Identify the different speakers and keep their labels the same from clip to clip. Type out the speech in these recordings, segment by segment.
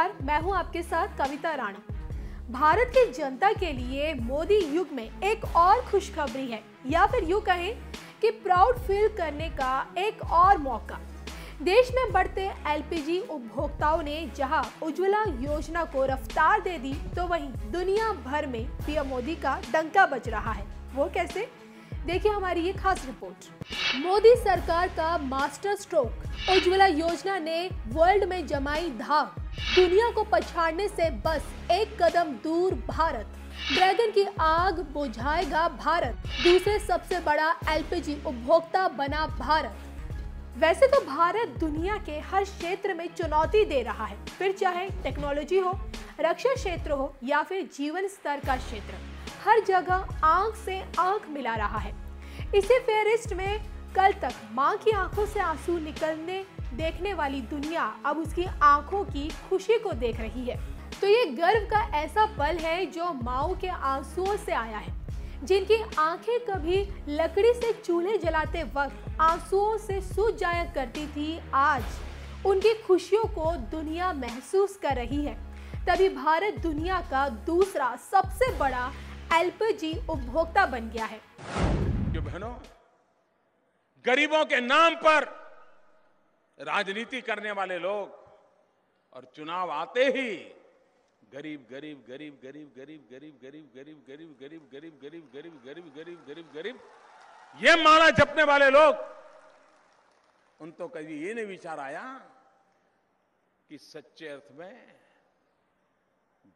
Speaker 1: नमस्कार, मैं हूं आपके साथ कविता राणा। भारत की जनता के लिए मोदी युग में एक और खुशखबरी है, या फिर यूं कहें कि प्राउड फील करने का एक और मौका। देश में बढ़ते एलपीजी उपभोक्ताओं ने जहां उज्ज्वला योजना को रफ्तार दे दी, तो वहीं दुनिया भर में पीएम मोदी का डंका बज रहा है। वो कैसे? देखिए हमारी ये खास रिपोर्ट। मोदी सरकार का मास्टर स्ट्रोक उज्ज्वला योजना ने वर्ल्ड में जमाई धाक। दुनिया को पछाड़ने से बस एक कदम दूर भारत। ड्रैगन की आग बुझाएगा भारत। दूसरे सबसे बड़ा एलपीजी उपभोक्ता बना भारत। वैसे तो भारत दुनिया के हर क्षेत्र में चुनौती दे रहा है, फिर चाहे टेक्नोलॉजी हो, रक्षा क्षेत्र हो या फिर जीवन स्तर का क्षेत्र, हर जगह आंख से आंख मिला रहा है। इसी फेयरिस्ट में कल तक मां की आंखों से आंसू निकलने देखने वाली दुनिया अब उसकी आंखों की खुशी को देख रही है। तो ये गर्व का ऐसा पल है जो माओ के आंसुओं से आया है, जिनकी आंखें कभी लकड़ी से चूल्हे जलाते वक्त आंसुओं से सूज जाया करती थी, आज उनकी खुशियों को दुनिया महसूस कर रही है। तभी भारत दुनिया का दूसरा सबसे बड़ा एलपीजी उपभोक्ता बन गया है।
Speaker 2: बहनों, गरीबों के नाम पर राजनीति करने वाले लोग और चुनाव आते ही गरीब गरीब गरीब गरीब गरीब गरीब गरीब गरीब गरीब गरीब गरीब गरीब गरीब गरीब गरीब गरीब गरीब ये माला जपने वाले लोग, उन तो कभी ये नहीं विचार आया कि सच्चे अर्थ में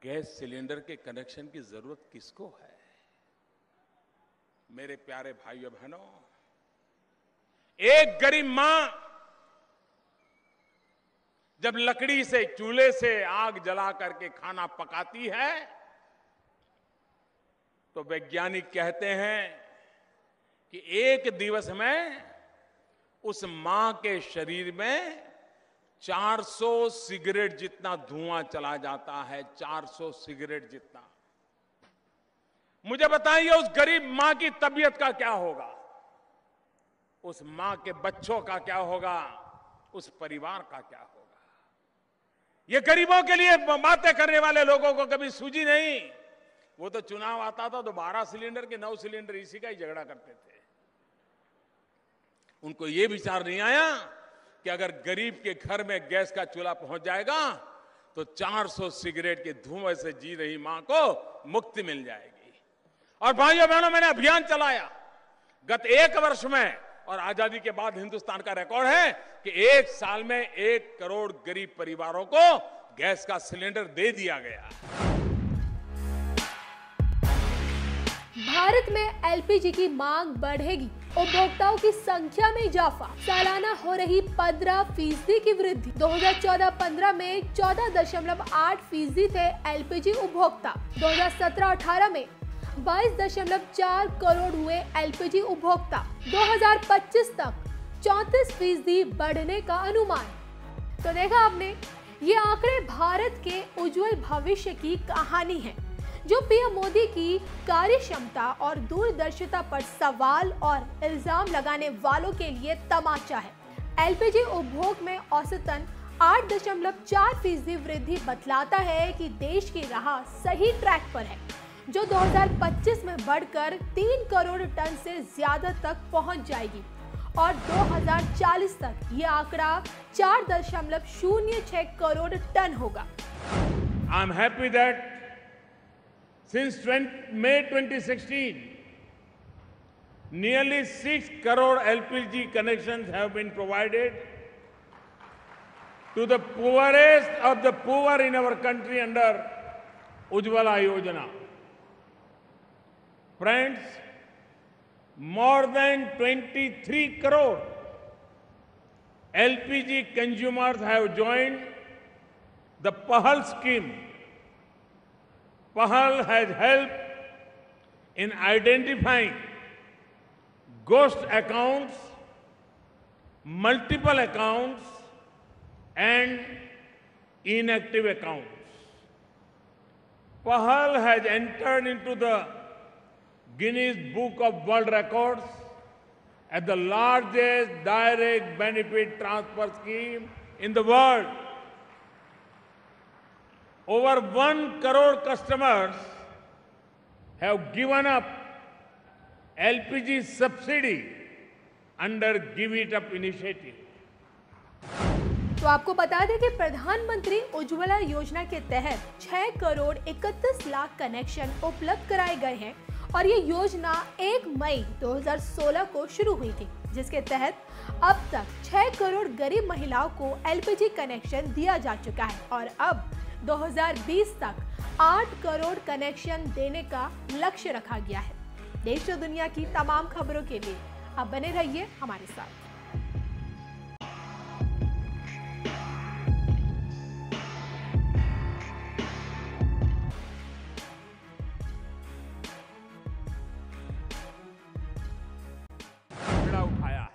Speaker 2: गैस सिलेंडर के कनेक्शन की जरूरत किसको है। मेरे प्यारे भाइयों बहनों, एक गरीब मां जब लकड़ी से चूल्हे से आग जला करके खाना पकाती है, तो वैज्ञानिक कहते हैं कि एक दिवस में उस मां के शरीर में 400 सिगरेट जितना धुआं चला जाता है। 400 सिगरेट जितना। मुझे बताइए उस गरीब मां की तबीयत का क्या होगा, उस मां के बच्चों का क्या होगा, उस परिवार का क्या होगा। ये गरीबों के लिए बातें करने वाले लोगों को कभी सूझी नहीं। वो तो चुनाव आता था तो 12 सिलेंडर के 9 सिलेंडर इसी का ही झगड़ा करते थे। उनको ये विचार नहीं आया कि अगर गरीब के घर में गैस का चूल्हा पहुंच जाएगा तो 400 सिगरेट के धुएं से जी रही मां को मुक्ति मिल जाएगी। और भाइयों बहनों, मैंने अभियान चलाया गत 1 वर्ष में, और आजादी के बाद हिंदुस्तान का रिकॉर्ड है कि 1 साल में 1 करोड़ गरीब परिवारों को गैस का सिलेंडर दे दिया गया।
Speaker 1: भारत में एलपीजी की मांग बढ़ेगी, उपभोक्ताओं की संख्या में इजाफा, सालाना हो रही 15% की वृद्धि। 2014-15 में 14.8% थे एलपीजी उपभोक्ता। 2017-18 में 22.4 करोड़ हुए एलपीजी उपभोक्ता। 2025 तक 34% बढ़ने का अनुमान। तो देखा आपने, ये आंकड़े भारत के उज्जवल भविष्य की कहानी है, जो पीएम मोदी की कार्य क्षमता और दूरदर्शिता पर सवाल और इल्जाम लगाने वालों के लिए तमाचा है। एलपीजी उपभोग में औसतन 8.4% वृद्धि बतलाता है कि देश की राह सही ट्रैक पर है, जो 2025 में बढ़कर 3 करोड़ टन से ज्यादा तक पहुंच जाएगी और 2040 तक ये आंकड़ा 4.06 करोड़ टन होगा।
Speaker 2: I am happy that since May 2016, nearly 6 crore LPG connections have been provided to the poorest of the poor in our country under Ujjwala Yojana. Friends, more than 23 crore LPG consumers have joined the PAHAL scheme. PAHAL has helped in identifying ghost accounts, multiple accounts, and inactive accounts. PAHAL has entered into the Guinness Book of World Records as the largest direct benefit transfer scheme in the world. Over 1 crore customers have given up LPG subsidy under Give It Up initiative.
Speaker 1: तो आपको बता दें कि प्रधानमंत्री उज्ज्वला योजना के तहत 6 crore 31 lakh connection उपलब्ध कराए गए हैं और ये योजना 1 मई 2016 को शुरू हुई थी, जिसके तहत अब तक 6 करोड़ गरीब महिलाओं को एलपीजी कनेक्शन दिया जा चुका है और अब 2020 तक 8 करोड़ कनेक्शन देने का लक्ष्य रखा गया है। देश और दुनिया की तमाम खबरों के लिए आप बने रहिए हमारे साथ।
Speaker 2: उठाया है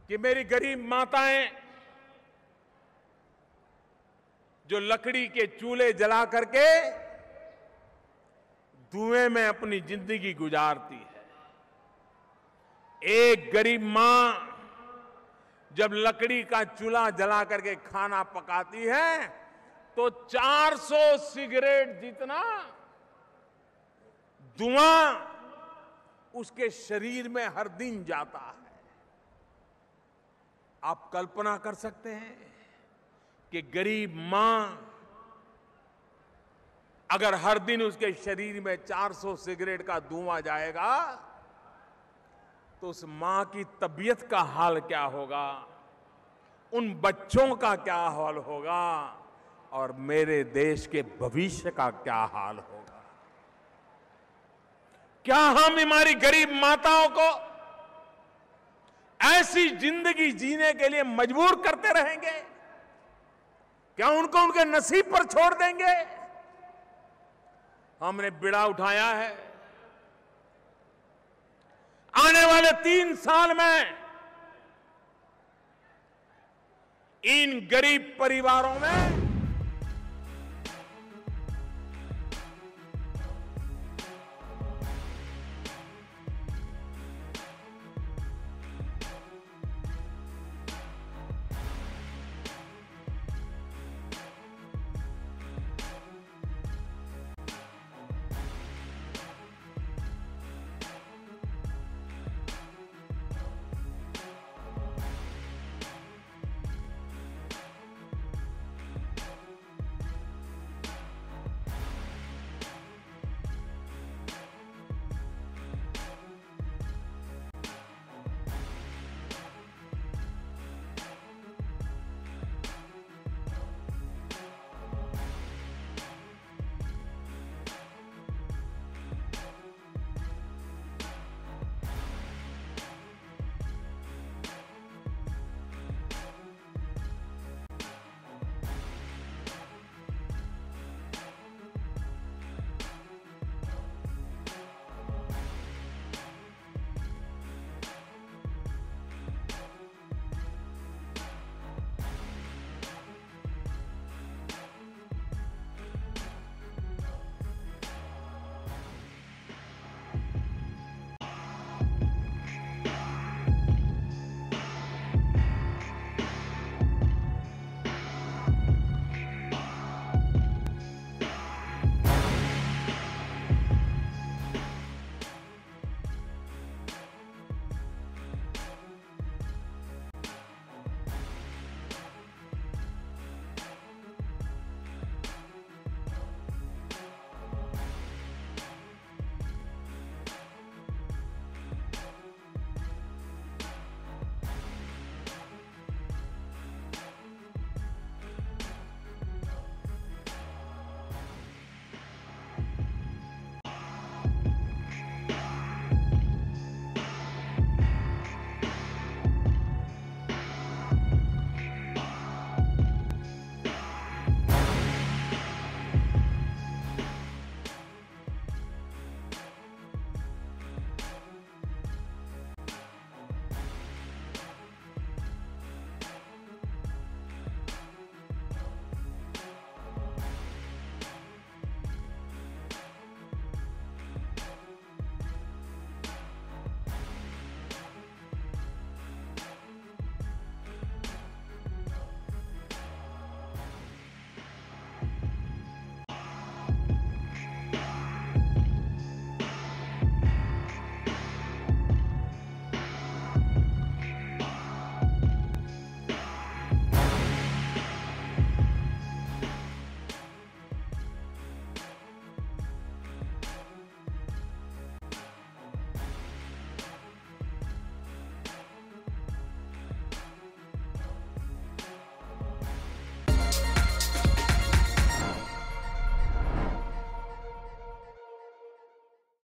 Speaker 2: कि मेरी गरीब माताएं जो लकड़ी के चूल्हे जला करके धुएं में अपनी जिंदगी गुजारती है, एक गरीब मां जब लकड़ी का चूल्हा जला करके खाना पकाती है तो 400 सिगरेट जितना धुआं उसके शरीर में हर दिन जाता है। आप कल्पना कर सकते हैं कि गरीब मां अगर हर दिन उसके शरीर में 400 सिगरेट का धुआं जाएगा तो उस मां की तबीयत का हाल क्या होगा, उन बच्चों का क्या हाल होगा और मेरे देश के भविष्य का क्या हाल होगा। क्या हम हमारी गरीब माताओं को ऐसी जिंदगी जीने के लिए मजबूर करते रहेंगे? क्या उनको उनके नसीब पर छोड़ देंगे? हमने बीड़ा उठाया है आने वाले 3 साल में इन गरीब परिवारों में